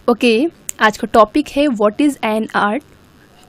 Okay, आज का topic है व्हाट इज़ एन आर्ट।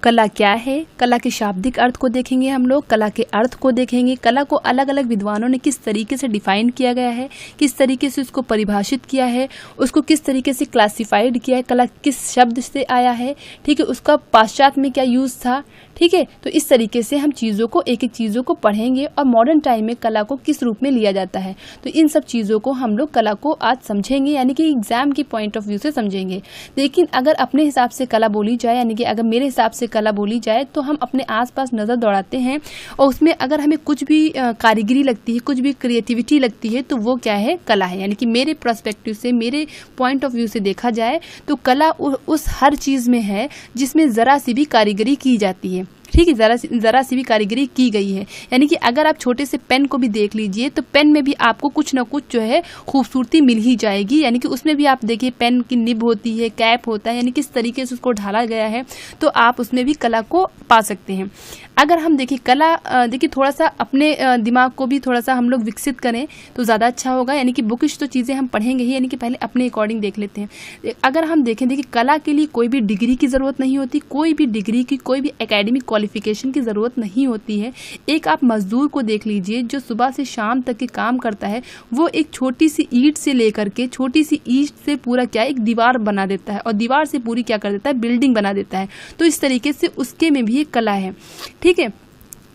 कला क्या है, कला के शाब्दिक अर्थ को देखेंगे हम लोग, कला के अर्थ को देखेंगे, कला को अलग अलग विद्वानों ने किस तरीके से डिफाइन किया गया है, किस तरीके से उसको परिभाषित किया है, उसको किस तरीके से क्लासिफाइड किया है, कला किस शब्द से आया है, ठीक है, उसका पाश्चात्य में क्या यूज़ था, ठीक है। तो इस तरीके से हम चीज़ों को एक एक चीज़ों को पढ़ेंगे और मॉडर्न टाइम में कला को किस रूप में लिया जाता है। तो इन सब चीज़ों को हम लोग कला को आज समझेंगे, यानी कि एग्जाम की पॉइंट ऑफ व्यू से समझेंगे। लेकिन अगर अपने हिसाब से कला बोली जाए, यानी कि अगर मेरे हिसाब से कला बोली जाए, तो हम अपने आसपास नज़र दौड़ाते हैं और उसमें अगर हमें कुछ भी कारीगरी लगती है, कुछ भी क्रिएटिविटी लगती है, तो वो क्या है, कला है। यानी कि मेरे पर्सपेक्टिव से, मेरे पॉइंट ऑफ व्यू से देखा जाए तो कला उस हर चीज़ में है जिसमें ज़रा सी भी कारीगरी की जाती है, ठीक है, ज़रा सी भी कारीगरी की गई है। यानी कि अगर आप छोटे से पेन को भी देख लीजिए तो पेन में भी आपको कुछ ना कुछ जो है खूबसूरती मिल ही जाएगी। यानी कि उसमें भी आप देखिए पेन की निब होती है, कैप होता है, यानी किस तरीके से उसको ढाला गया है, तो आप उसमें भी कला को पा सकते हैं। अगर हम देखिए कला, देखिए थोड़ा सा अपने दिमाग को भी थोड़ा सा हम लोग विकसित करें तो ज़्यादा अच्छा होगा। यानी कि बुकिश तो चीज़ें हम पढ़ेंगे ही, यानी कि पहले अपने अकॉर्डिंग देख लेते हैं। अगर हम देखें, देखिए कला के लिए कोई भी डिग्री की ज़रूरत नहीं होती, कोई भी डिग्री की, कोई भी एकेडमिक क्वालिफिकेशन की ज़रूरत नहीं होती है। एक आप मजदूर को देख लीजिए जो सुबह से शाम तक के काम करता है, वो एक छोटी सी ईंट से लेकर के, छोटी सी ईंट से पूरा क्या एक दीवार बना देता है और दीवार से पूरी क्या कर देता है, बिल्डिंग बना देता है। तो इस तरीके से उसके में भी एक कला है, ठीक है।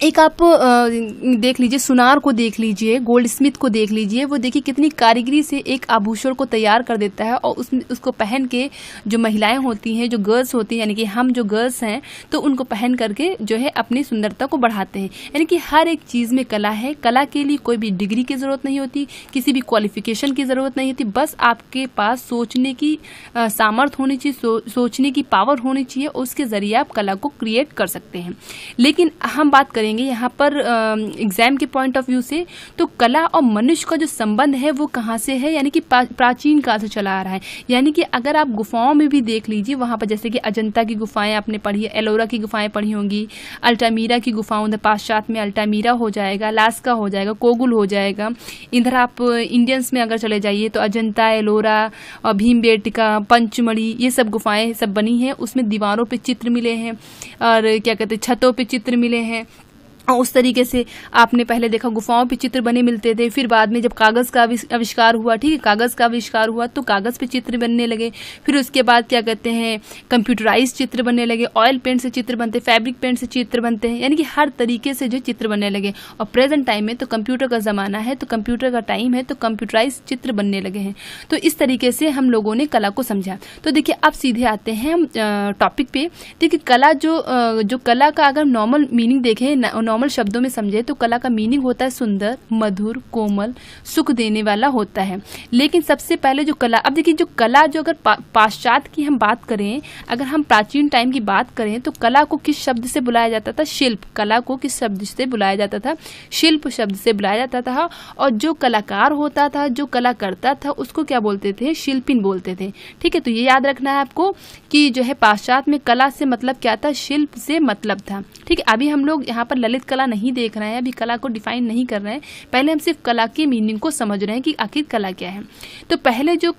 एक आप देख लीजिए, सुनार को देख लीजिए, गोल्ड स्मिथ को देख लीजिए, वो देखिए कितनी कारीगरी से एक आभूषण को तैयार कर देता है और उसको पहन के जो महिलाएं होती हैं, जो गर्ल्स होती हैं, यानी कि हम जो गर्ल्स हैं, तो उनको पहन करके जो है अपनी सुंदरता को बढ़ाते हैं। यानी कि हर एक चीज़ में कला है। कला के लिए कोई भी डिग्री की ज़रूरत नहीं होती, किसी भी क्वालिफिकेशन की ज़रूरत नहीं होती, बस आपके पास सोचने की सामर्थ्य होनी चाहिए, सोचने की पावर होनी चाहिए, उसके ज़रिए आप कला को क्रिएट कर सकते हैं। लेकिन हम बात करेंगे यहाँ पर एग्जाम के पॉइंट ऑफ व्यू से, तो कला और मनुष्य का जो संबंध है वो कहाँ से है, यानी कि प्राचीन काल से चला आ रहा है। यानी कि अगर आप गुफाओं में भी देख लीजिए, वहाँ पर जैसे कि अजंता की गुफाएं आपने पढ़ी है, एलोरा की गुफाएं पढ़ी होंगी, अल्टामीरा की गुफाओं, पाश्चात्य में अल्टामीरा हो जाएगा, लास्का हो जाएगा, कोगुल हो जाएगा। इधर आप इंडियंस में अगर चले जाइए तो अजंता, एलोरा और भीमबेटका, पंचमढ़ी, ये सब गुफाएं सब बनी हैं। उसमें दीवारों पे चित्र मिले हैं और क्या कहते हैं, छतों पे चित्र मिले हैं। और उस तरीके से आपने पहले देखा गुफाओं पे चित्र बने मिलते थे, फिर बाद में जब कागज़ का आविष्कार हुआ, ठीक है, कागज़ का आविष्कार हुआ तो कागज़ पे चित्र बनने लगे। फिर उसके बाद क्या कहते हैं, कंप्यूटराइज चित्र बनने लगे, ऑयल पेंट से चित्र बनते, फैब्रिक पेंट से चित्र बनते हैं, यानी कि हर तरीके से जो चित्र बनने लगे। और प्रेजेंट टाइम में तो कंप्यूटर का ज़माना है, तो कंप्यूटर का टाइम है, तो कंप्यूटराइज चित्र बनने लगे हैं। तो इस तरीके से हम लोगों ने कला को समझा। तो देखिए अब सीधे आते हैं हम टॉपिक पे। देखिए कला जो कला का अगर नॉर्मल मीनिंग देखें, नॉर्मल शब्दों में समझे, तो कला का मीनिंग होता है सुंदर, मधुर, कोमल, सुख देने वाला होता है। लेकिन सबसे पहले जो कला, अब देखिए जो कला, जो अगर पाश्चात्य की हम बात करें, अगर हम प्राचीन टाइम की बात करें, तो कला को किस शब्द से बुलाया जाता था, शिल्प। कला को किस शब्द से बुलाया जाता था, शिल्प शब्द से बुलाया जाता था। और जो कलाकार होता था, जो कला करता था, उसको क्या बोलते थे, शिल्पिन बोलते थे, ठीक है। तो ये याद रखना है आपको कि जो है पाश्चात्य में कला से मतलब क्या था, शिल्प से मतलब था, ठीक है। अभी हम लोग यहाँ पर ललित कला नहीं देख रहे हैं, अभी कला को डिफाइन नहीं कर रहे हैं, पहले हम सिर्फ कला के मीनिंग को समझ रहे हैं कि आखिर कला क्या है। तो पहले जो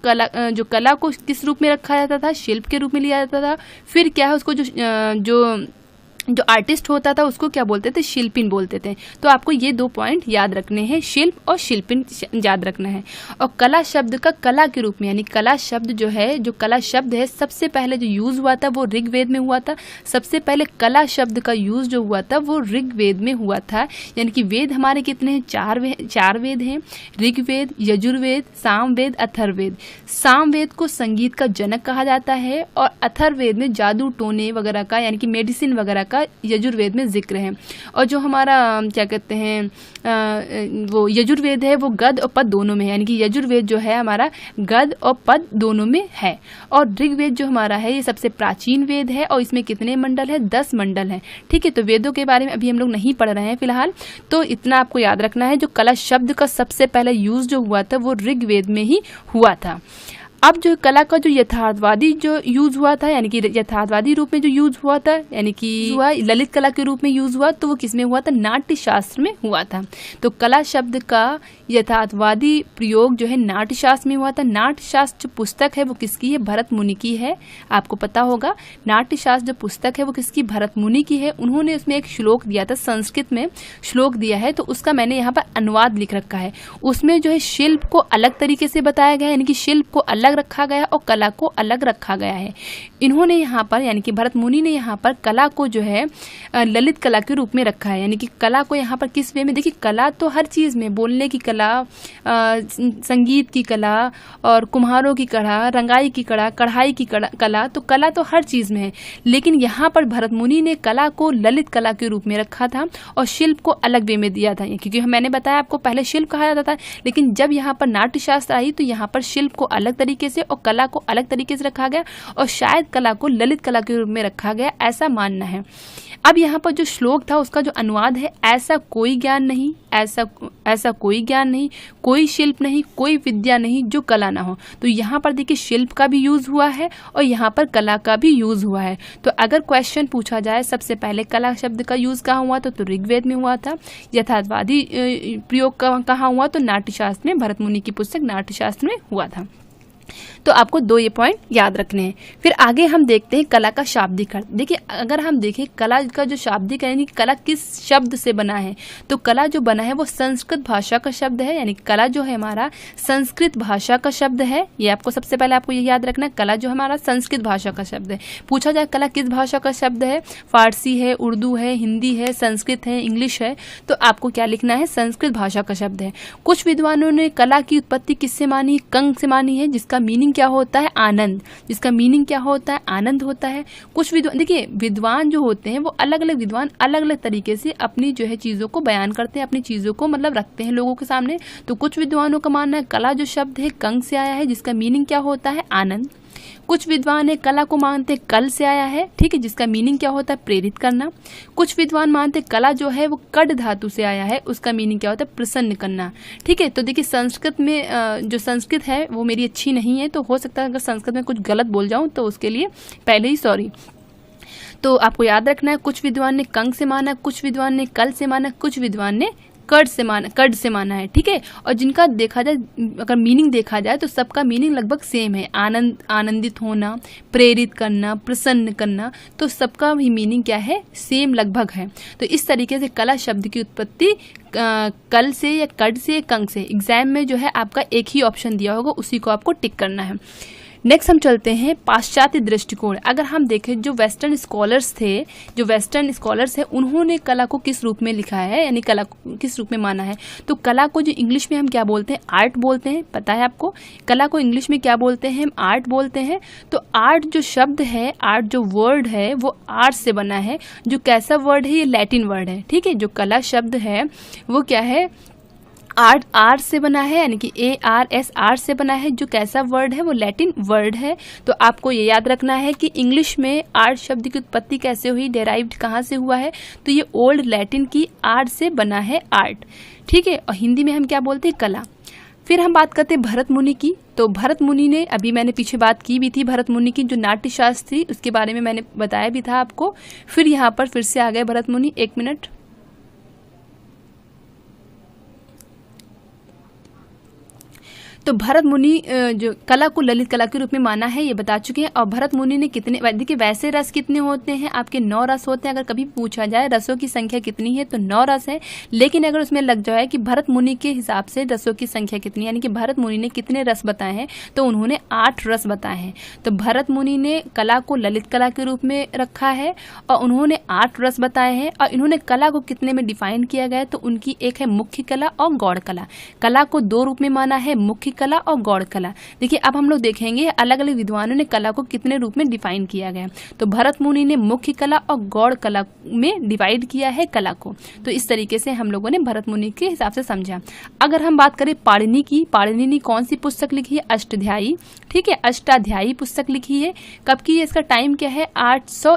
कला को किस रूप में रखा जाता था, शिल्प के रूप में लिया जाता था। फिर क्या है, उसको जो आर्टिस्ट होता था उसको क्या बोलते थे, शिल्पिन बोलते थे। तो आपको ये दो पॉइंट याद रखने हैं, शिल्प और शिल्पिन याद रखना है। और कला शब्द का कला के रूप में, यानी कला शब्द जो है, जो कला शब्द है, सबसे पहले जो यूज़ हुआ था वो ऋग्वेद में हुआ था। सबसे पहले कला शब्द का यूज़ जो हुआ था वो ऋग्वेद में हुआ था। यानी कि वेद हमारे कितने हैं, चार वेद हैं, ऋग्वेद, यजुर्वेद, सामवेद, अथर्ववेद। सामवेद को संगीत का जनक कहा जाता है और अथर्ववेद में जादू टोने वगैरह का, यानी कि मेडिसिन वगैरह का यजुर्वेद में जिक्र है। और जो हमारा क्या कहते हैं, वो यजुर्वेद है, वो गद और पद दोनों में है। यानी कि यजुर्वेद जो है हमारा गद और पद दोनों में है। और ऋग्वेद जो हमारा है, ये सबसे प्राचीन वेद है और इसमें कितने मंडल है, 10 मंडल है, ठीक है। तो वेदों के बारे में अभी हम लोग नहीं पढ़ रहे हैं फिलहाल, तो इतना आपको याद रखना है। जो कला शब्द का सबसे पहले यूज जो हुआ था वो ऋग्वेद में ही हुआ था। अब जो कला का जो यथार्थवादी जो यूज हुआ था, यानी कि यथार्थवादी रूप में जो यूज हुआ था, यानी कि हुआ ललित कला के रूप में यूज हुआ, तो वो किसमें हुआ था? नाट्य शास्त्र में हुआ था। तो कला शब्द का यथार्थवादी प्रयोग जो है नाट्य शास्त्र में हुआ था। नाट्य शास्त्र जो पुस्तक है वो किसकी है? भरत मुनि की है। आपको पता होगा नाट्य शास्त्र जो पुस्तक है वो किसकी? भरत मुनि की है। उन्होंने उसमें एक श्लोक दिया था, संस्कृत में श्लोक दिया है, तो उसका मैंने यहाँ पर अनुवाद लिख रखा है। उसमें जो है शिल्प को अलग तरीके से बताया गया है, यानी कि शिल्प को अलग रखा गया और कला को अलग रखा गया है। इन्होंने यहाँ पर, यानी कि भरत मुनि ने यहाँ पर कला को जो है ललित कला के रूप में रखा है। यानी कि कला को यहाँ पर किस वे में? देखिए कला तो हर चीज़ में, बोलने की कला, संगीत की कला और कुम्हारों की कला, रंगाई की कला, कढ़ाई की कला, तो कला तो हर चीज़ में है। लेकिन यहाँ पर भरत मुनि ने कला को ललित कला के रूप में रखा था और शिल्प को अलग वे में दिया था। क्योंकि मैंने बताया आपको पहले शिल्प कहा जाता था, लेकिन जब यहाँ पर नाट्य शास्त्र आई तो यहाँ पर शिल्प को अलग तरीके से और कला को अलग तरीके से रखा गया और शायद कला को ललित कला के रूप में रखा गया, ऐसा मानना है। अब यहाँ पर जो श्लोक था उसका जो अनुवाद है, ऐसा कोई ज्ञान नहीं, ऐसा कोई ज्ञान नहीं, कोई शिल्प नहीं, कोई विद्या नहीं जो कला ना हो। तो यहाँ पर देखिए शिल्प का भी यूज हुआ है और यहाँ पर कला का भी यूज हुआ है। तो अगर क्वेश्चन पूछा जाए सबसे पहले कला शब्द का यूज कहाँ हुआ तो ऋग्वेद में हुआ था। यथार्थवादी प्रयोग कहाँ हुआ? तो नाट्यशास्त्र में, भरत मुनि की पुस्तक नाट्यशास्त्र में हुआ था। तो आपको 2 ये पॉइंट याद रखने हैं। फिर आगे हम देखते हैं कला का शाब्दिक अर्थ। देखिए अगर हम देखें कला का जो शाब्दिक है, यानी कला किस शब्द से बना है, तो कला जो बना है वो संस्कृत भाषा का शब्द है। यानी कला जो है हमारा संस्कृत भाषा का शब्द है। ये आपको सबसे पहले आपको ये याद रखना है, कला जो हमारा संस्कृत भाषा का शब्द है। पूछा जाए कला किस भाषा का शब्द है? फारसी है, उर्दू है, हिंदी है, संस्कृत है, इंग्लिश है, तो आपको क्या लिखना है? संस्कृत भाषा का शब्द है। कुछ विद्वानों ने कला की उत्पत्ति किससे मानी? कंग से मानी है, जिसका मीनिंग क्या होता है? आनंद। जिसका मीनिंग क्या होता है? आनंद होता है। कुछ विद्वान, देखिए विद्वान जो होते हैं वो अलग अलग विद्वान अलग अलग तरीके से अपनी जो है चीज़ों को बयान करते हैं, अपनी चीज़ों को मतलब रखते हैं लोगों के सामने। तो कुछ विद्वानों का मानना है कला जो शब्द है कंग से आया है, जिसका मीनिंग क्या होता है? आनंद। कुछ विद्वान है कला को मानते हैं कल से आया है, ठीक है, जिसका मीनिंग क्या होता है? प्रेरित करना। कुछ विद्वान मानते हैं कला जो है वो कड धातु से आया है, उसका मीनिंग क्या होता है? प्रसन्न करना। ठीक है, तो देखिए संस्कृत में जो संस्कृत है वो मेरी अच्छी नहीं है, तो हो सकता है अगर संस्कृत में कुछ गलत बोल जाऊं तो उसके लिए पहले ही सॉरी। तो आपको याद रखना है कुछ विद्वान ने कंग से माना, कुछ विद्वान ने कल से माना, कुछ विद्वान ने कड से माना है। ठीक है, और जिनका देखा जाए अगर मीनिंग देखा जाए तो सबका मीनिंग लगभग सेम है। आनंदित होना, प्रेरित करना, प्रसन्न करना, तो सबका भी मीनिंग क्या है? सेम लगभग है। तो इस तरीके से कला शब्द की उत्पत्ति कल से या कड से, कंग से। एग्जाम में जो है आपका एक ही ऑप्शन दिया होगा, उसी को आपको टिक करना है। नेक्स्ट हम चलते हैं पाश्चात्य दृष्टिकोण। अगर हम देखें जो वेस्टर्न स्कॉलर्स है उन्होंने कला को किस रूप में लिखा है, यानी कला को किस रूप में माना है। तो कला को जो इंग्लिश में हम क्या बोलते हैं? आर्ट बोलते हैं। पता है आपको कला को इंग्लिश में क्या बोलते हैं? हम आर्ट बोलते हैं। तो आर्ट जो शब्द है, आर्ट जो वर्ड है वो आर्ट से बना है। जो कैसा वर्ड है? ये लैटिन वर्ड है। ठीक है, जो कला शब्द है वो क्या है? आर्ट से बना है, यानी कि ARS आर्ट से बना है। जो कैसा वर्ड है? वो लैटिन वर्ड है। तो आपको ये याद रखना है कि इंग्लिश में आर्ट शब्द की उत्पत्ति कैसे हुई, डेराइव्ड कहाँ से हुआ है? तो ये ओल्ड लैटिन की आर्ट से बना है आर्ट। ठीक है, और हिंदी में हम क्या बोलते हैं? कला। फिर हम बात करते हैं भरत मुनि की। तो भरत मुनि ने, अभी मैंने पीछे बात की भी थी भरत मुनि की, जो नाट्यशास्त्र थी उसके बारे में मैंने बताया भी था आपको। फिर यहाँ पर फिर से आ गए भरत मुनि। 1 मिनट। तो भरत मुनि जो कला को ललित कला के रूप में माना है ये बता चुके हैं। और भरत मुनि ने कितने, देखिए वैसे रस कितने होते हैं आपके? 9 रस होते हैं। अगर कभी पूछा जाए रसों की संख्या कितनी है तो 9 रस है। लेकिन अगर उसमें लग जाए कि भरत मुनि के हिसाब से रसों की संख्या कितनी, यानी कि भरत मुनि ने कितने रस बताए हैं, तो उन्होंने 8 रस बताए हैं। तो भरत मुनि ने कला को ललित कला के रूप में रखा है और उन्होंने 8 रस बताए हैं। और इन्होंने कला को कितने में डिफाइन किया गया है? तो उनकी एक है मुख्य कला और गौड़ कला। कला को 2 रूप में माना है, मुख्य कला और गौड़ कला। देखिए अब हम लोग देखेंगे अलग अलग विद्वानों ने कला को कितने रूप में डिफाइन किया गया। तो भरत मुनि ने मुख्य कला और गौड़ कला में डिवाइड किया है कला को। तो इस तरीके से हम लोगों ने भरत मुनि के हिसाब से समझा। अगर हम बात करें पाणिनि की, पाणिनि ने कौन सी पुस्तक लिखी है? अष्टाध्यायी। ठीक है, अष्टाध्यायी पुस्तक लिखी है। कब की है? इसका टाइम क्या है? 800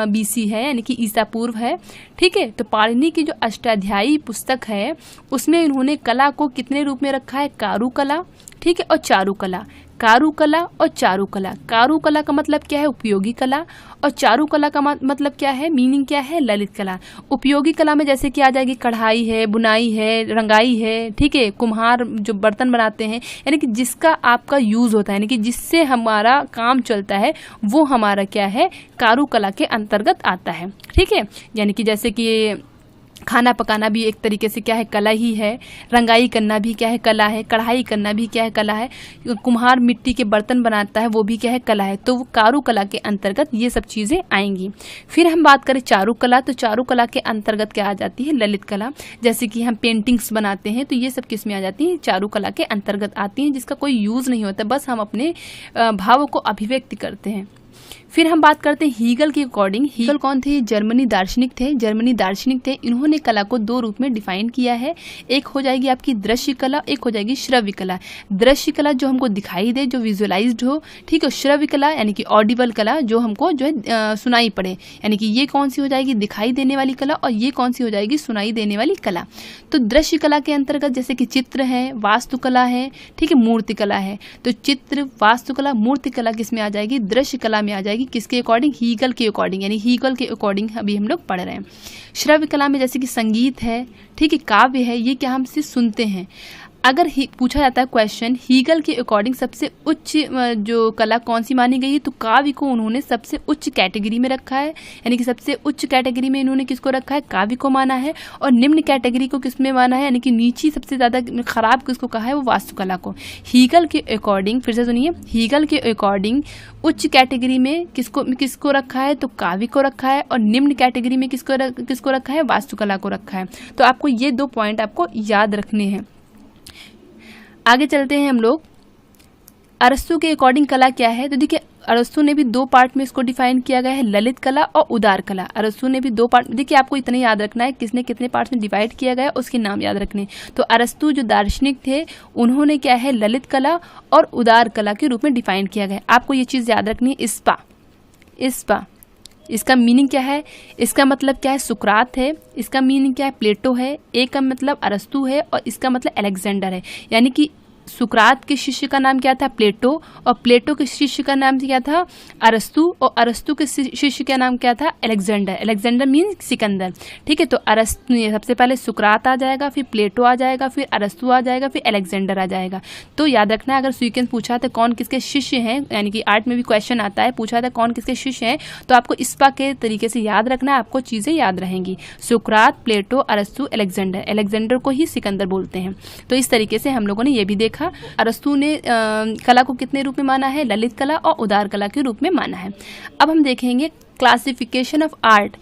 BC है, यानी कि ईसा पूर्व है। ठीक है, तो पाणिनि की जो अष्टाध्यायी पुस्तक है उसमें इन्होंने कला को कितने रूप में रखा है? कारुकला, ठीक है, और चारुकला। कारुकला और चारुकला। कारुकला का मतलब क्या है? उपयोगी कला। और चारुकला का मतलब क्या है? मीनिंग क्या है? ललित कला। उपयोगी कला में जैसे कि आ जाएगी कढ़ाई है, बुनाई है, रंगाई है, ठीक है, कुम्हार जो बर्तन बनाते हैं, यानी कि जिसका आपका यूज़ होता है, यानी कि जिससे हमारा काम चलता है, वो हमारा क्या है? कारुकला के अंतर्गत आता है, ठीक है। यानी कि जैसे कि खाना पकाना भी एक तरीके से क्या है? कला ही है। रंगाई करना भी क्या है? कला है। कढ़ाई करना भी क्या है? कला है। कुम्हार मिट्टी के बर्तन बनाता है, वो भी क्या है? कला है। तो वो कारुकला के अंतर्गत ये सब चीज़ें आएंगी। फिर हम बात करें चारुकला, तो चारुकला के अंतर्गत क्या आ जाती है? ललित कला। जैसे कि हम पेंटिंग्स बनाते हैं, तो ये सब किस में आ जाती है? चारुकला के अंतर्गत आती हैं, जिसका कोई यूज़ नहीं होता, बस हम अपने भावों को अभिव्यक्त करते हैं। फिर हम बात करते हैं हीगल के अकॉर्डिंग। हीगल कौन थे? जर्मनी दार्शनिक थे। जर्मनी दार्शनिक थे। इन्होंने कला को दो रूप में डिफाइन किया है। एक हो जाएगी आपकी दृश्य कला, एक हो जाएगी श्रव्य कला। दृश्य कला जो हमको दिखाई दे, जो विजुअलाइज्ड हो, ठीक है। श्रव्य कला यानी कि ऑडिबल कला, जो हमको जो है सुनाई पड़े, यानी कि ये कौन सी हो जाएगी? दिखाई देने वाली कला। और ये कौन सी हो जाएगी? सुनाई देने वाली कला। तो दृश्य कला के अंतर्गत जैसे कि चित्र है, वास्तुकला है, ठीक है, मूर्ति कला है। तो चित्र, वास्तुकला, मूर्ति कला किस में आ जाएगी? दृश्य कला में आ जाएगी। किसके अकॉर्डिंग? हीगल के अकॉर्डिंग, यानी हीगल के अकॉर्डिंग अभी हम लोग पढ़ रहे हैं। श्रव्य कला में जैसे कि संगीत है, ठीक है, काव्य है, ये क्या हम सिर्फ सुनते हैं। अगर पूछा जाता है क्वेश्चन हीगल के अकॉर्डिंग सबसे उच्च जो कला कौन सी मानी गई है, तो काव्य को उन्होंने सबसे उच्च कैटेगरी में रखा है, यानी कि सबसे उच्च कैटेगरी में इन्होंने किसको रखा है? काव्य को माना है। और निम्न कैटेगरी को किसमें माना है, यानी कि नीची सबसे ज़्यादा खराब किसको कहा है? वो वास्तुकला को। हीगल के अकॉर्डिंग, फिर से सुनिए, हीगल के अकॉर्डिंग उच्च कैटेगरी में किसको रखा है? तो काव्य को रखा है। और निम्न कैटेगरी में किसको रखा है? वास्तुकला को रखा है। तो आपको ये दो पॉइंट आपको याद रखने हैं। आगे चलते हैं हम लोग। अरस्तु के अकॉर्डिंग कला क्या है? तो देखिए, अरस्तु ने भी दो पार्ट में इसको डिफाइन किया गया है, ललित कला और उदार कला। अरस्तु ने भी दो पार्ट, देखिए आपको इतना याद रखना है किसने कितने पार्ट्स में डिवाइड किया गया है, उसके नाम याद रखने। तो अरस्तु जो दार्शनिक थे, उन्होंने क्या है? ललित कला और उदार कला के रूप में डिफाइन किया गया है। आपको ये चीज़ याद रखनी है। इस्पा, इसका मीनिंग क्या है? इसका मतलब क्या है? सुकरात है। इसका मीनिंग क्या है? प्लेटो है। ए का मतलब अरस्तु है और इसका मतलब अलेक्जेंडर है। यानी कि सुकरात के शिष्य का नाम क्या था? प्लेटो। और प्लेटो के शिष्य का नाम क्या था? अरस्तु। और अरस्तु के शिष्य का नाम क्या था? अलेक्जेंडर। अलेक्जेंडर मीन्स सिकंदर, ठीक है। तो अरस्तु, सबसे पहले सुकरात आ जाएगा, फिर प्लेटो आ जाएगा, फिर अरस्तु आ जाएगा, फिर अलेक्जेंडर आ जाएगा। तो याद रखना, अगर सीक्वेंस पूछा था कौन किसके शिष्य हैं, यानी कि आर्ट में भी क्वेश्चन आता है, पूछा था कौन किसके शिष्य हैं, तो आपको इस्पा के तरीके से याद रखना है, आपको चीज़ें याद रहेंगी। सुकरात, प्लेटो, अरस्तु, अलेक्जेंडर। अलेक्जेंडर को ही सिकंदर बोलते हैं। तो इस तरीके से हम लोगों ने ये भी देखा, अरस्तु ने कला को कितने रूप में माना है? ललित कला और उदार कला के रूप में माना है। अब हम देखेंगे क्लासिफिकेशन ऑफ आर्ट।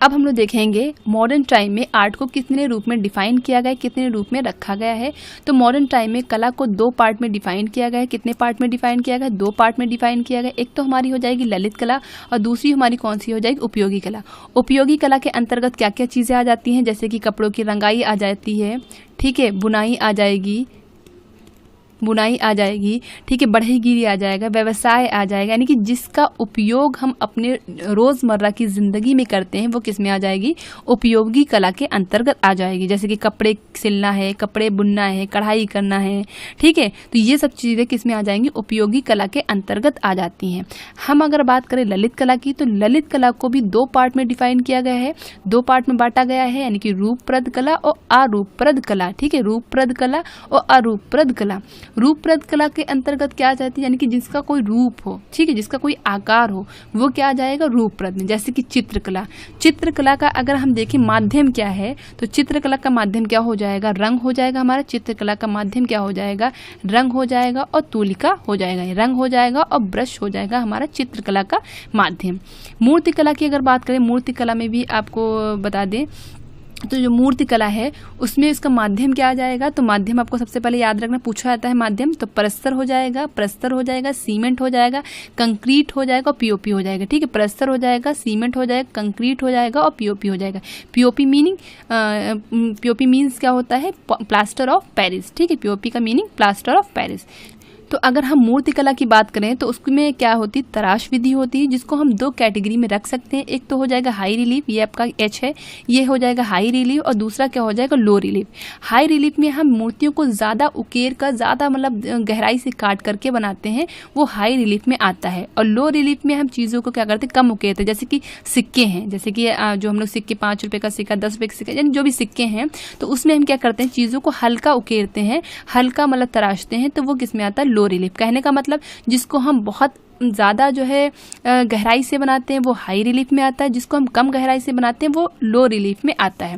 अब हम लोग देखेंगे मॉडर्न टाइम में आर्ट को कितने रूप में डिफाइन किया गया है, कितने रूप में रखा गया है। तो मॉडर्न टाइम में कला को दो पार्ट में डिफाइन किया गया है। कितने पार्ट में डिफाइन किया गया है? दो पार्ट में डिफाइन किया गया। एक तो हमारी हो जाएगी ललित कला और दूसरी हमारी कौन सी हो जाएगी? उपयोगी कला। उपयोगी कला के अंतर्गत क्या क्या चीज़ें आ जाती हैं? जैसे कि कपड़ों की रंगाई आ जाती है, ठीक है, बुनाई आ जाएगी, ठीक है, बढ़ईगिरी आ जाएगा, व्यवसाय आ जाएगा, यानी कि जिसका उपयोग हम अपने रोज़मर्रा की ज़िंदगी में करते हैं, वो किस में आ जाएगी? उपयोगी कला के अंतर्गत आ जाएगी। जैसे कि कपड़े सिलना है, कपड़े बुनना है, कढ़ाई करना है, ठीक है। तो ये सब चीज़ें किस में आ जाएंगी? उपयोगी कला के अंतर्गत आ जाती हैं। हम अगर बात करें ललित कला की, तो ललित कला को भी दो पार्ट में डिफाइन किया गया है, दो पार्ट में बांटा गया है, यानी कि रूपप्रद कला और अरूपप्रद कला, ठीक है, रूपप्रद कला और अरूपप्रद कला। रूपप्रद कला के अंतर्गत क्या आ जाती है? यानी कि जिसका कोई रूप हो, ठीक है, जिसका कोई आकार हो, वो क्या आ जाएगा? रूपप्रद में। जैसे कि चित्रकला। चित्रकला का अगर हम देखें माध्यम क्या है, तो चित्रकला का माध्यम क्या हो जाएगा? रंग हो जाएगा हमारा। चित्रकला का माध्यम क्या हो जाएगा? रंग हो जाएगा और तूलिका हो जाएगा, रंग हो जाएगा और ब्रश हो जाएगा हमारा चित्रकला का माध्यम। मूर्तिकला की अगर बात करें, मूर्तिकला में भी आपको बता दें, तो जो मूर्ति कला है उसमें इसका माध्यम क्या आ जाएगा? तो माध्यम आपको सबसे पहले याद रखना, पूछा जाता है माध्यम, तो प्रस्तर हो जाएगा, सीमेंट हो जाएगा, कंक्रीट हो जाएगा और पीओपी हो जाएगा, ठीक है। प्रस्तर हो जाएगा, सीमेंट हो जाएगा, कंक्रीट हो जाएगा और पीओपी हो जाएगा। पीओपी मीन्स क्या होता है? प्लास्टर ऑफ पेरिस, ठीक है। पीओपी का मीनिंग प्लास्टर ऑफ पेरिस। तो तो अगर हम मूर्ति कला की बात करें तो उसमें क्या होती है, तराश विधि होती है, जिसको हम दो कैटेगरी में रख सकते हैं। एक तो हो जाएगा हाई रिलीफ, ये आपका एच है, ये हो जाएगा हाई रिलीफ, और दूसरा क्या हो जाएगा, लो रिलीफ। हाई रिलीफ में हम मूर्तियों को ज़्यादा उकेर कर, ज़्यादा मतलब गहराई से काट करके बनाते हैं, वो हाई रिलीफ में आता है। और लो रिलीफ में हम चीज़ों को क्या करते हैं, कम उकेरते हैं। जैसे कि सिक्के हैं, जैसे कि जो हम लोग सिक्के 5 रुपये का सिक्का, 10 रुपये का सिक्का, यानी जो भी सिक्के हैं, तो उसमें हम क्या करते हैं, चीज़ों को हल्का उकेरते हैं, हल्का मतलब तराशते हैं, तो वो किस में आता है, लो रिलीफ। कहने का मतलब जिसको हम बहुत ज़्यादा जो है गहराई से बनाते हैं वो हाई रिलीफ में आता है, जिसको हम कम गहराई से बनाते हैं वो लो रिलीफ में आता है।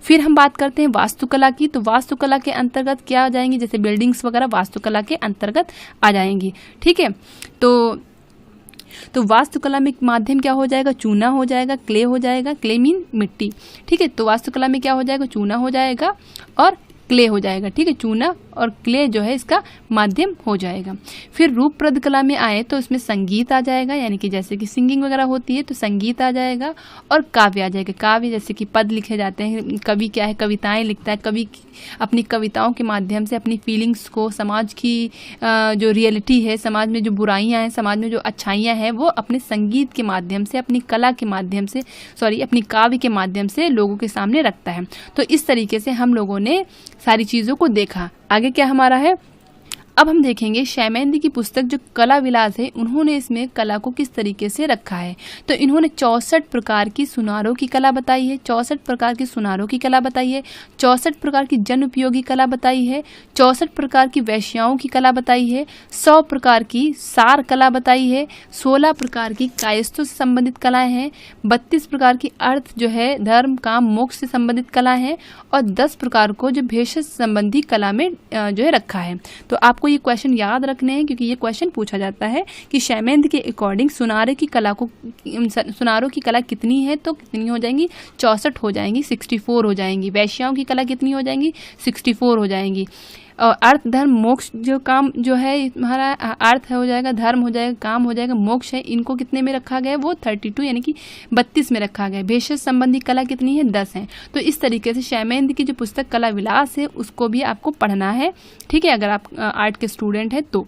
फिर हम बात करते हैं वास्तुकला की। तो वास्तुकला के अंतर्गत क्या आ जाएंगी, जैसे बिल्डिंग्स वगैरह वास्तुकला के अंतर्गत आ जाएंगी। ठीक है, तो वास्तुकला में माध्यम क्या हो जाएगा, चूना हो जाएगा, क्ले हो जाएगा, क्ले मीन मिट्टी। ठीक है, तो वास्तुकला में क्या हो जाएगा, चूना हो जाएगा और क्ले हो जाएगा। ठीक है, चूना और क्ले जो है इसका माध्यम हो जाएगा। फिर रूपप्रद कला में आए तो इसमें संगीत आ जाएगा, यानी कि जैसे कि सिंगिंग वगैरह होती है तो संगीत आ जाएगा, और काव्य आ जाएगा। काव्य जैसे कि पद लिखे जाते हैं, कवि क्या है, कविताएं लिखता है, कवि अपनी कविताओं के माध्यम से अपनी फीलिंग्स को, समाज की जो रियलिटी है, समाज में जो बुराइयां हैं, समाज में जो अच्छाइयां हैं, वो अपने संगीत के माध्यम से, अपनी कला के माध्यम से, अपनी काव्य के माध्यम से लोगों के सामने रखता है। तो इस तरीके से हम लोगों ने सारी चीज़ों को देखा। आगे क्या हमारा है, अब हम देखेंगे शैमेंद्र की पुस्तक जो कला विलास है, उन्होंने इसमें कला को किस तरीके से रखा है। तो इन्होंने 64 प्रकार की सुनारों की कला बताई है, 64 प्रकार की सुनारों की कला बताई है, 64 प्रकार की जन उपयोगी कला बताई है, 64 प्रकार की वैश्याओं की कला बताई है, 100 प्रकार की सार कला बताई है, 16 प्रकार की कायस्थों से संबंधित कलाएं हैं, 32 प्रकार की अर्थ जो है धर्म काम मोक्ष से संबंधित कला है, और 10 प्रकार को जो भेषज संबंधी कला में जो है रखा है। तो आपको ये क्वेश्चन याद रखने हैं, क्योंकि ये क्वेश्चन पूछा जाता है कि शैमेंद्र के अकॉर्डिंग सुनारों की कला कितनी है, तो कितनी हो जाएंगी, 64 हो जाएंगी, 64 हो जाएंगी। वैश्याओं की कला कितनी हो जाएंगी, 64 हो जाएंगी। और अर्थ धर्म मोक्ष जो काम जो है हमारा, अर्थ हो जाएगा, धर्म हो जाएगा, काम हो जाएगा, मोक्ष है, इनको कितने में रखा गया है, वो 32 यानी कि 32 में रखा गया है। भेषज संबंधी कला कितनी है, 10 है। तो इस तरीके से शैमेंद्र की जो पुस्तक कला विलास है उसको भी आपको पढ़ना है। ठीक है, अगर आप आर्ट के स्टूडेंट हैं तो।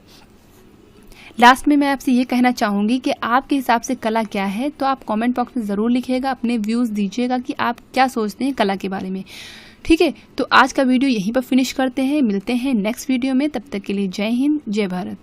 लास्ट में मैं आपसे ये कहना चाहूँगी कि आपके हिसाब से कला क्या है, तो आप कमेंट बॉक्स में ज़रूर लिखिएगा, अपने व्यूज़ दीजिएगा कि आप क्या सोचते हैं कला के बारे में। ठीक है, तो आज का वीडियो यहीं पर फिनिश करते हैं, मिलते हैं नेक्स्ट वीडियो में। तब तक के लिए जय हिंद, जय भारत।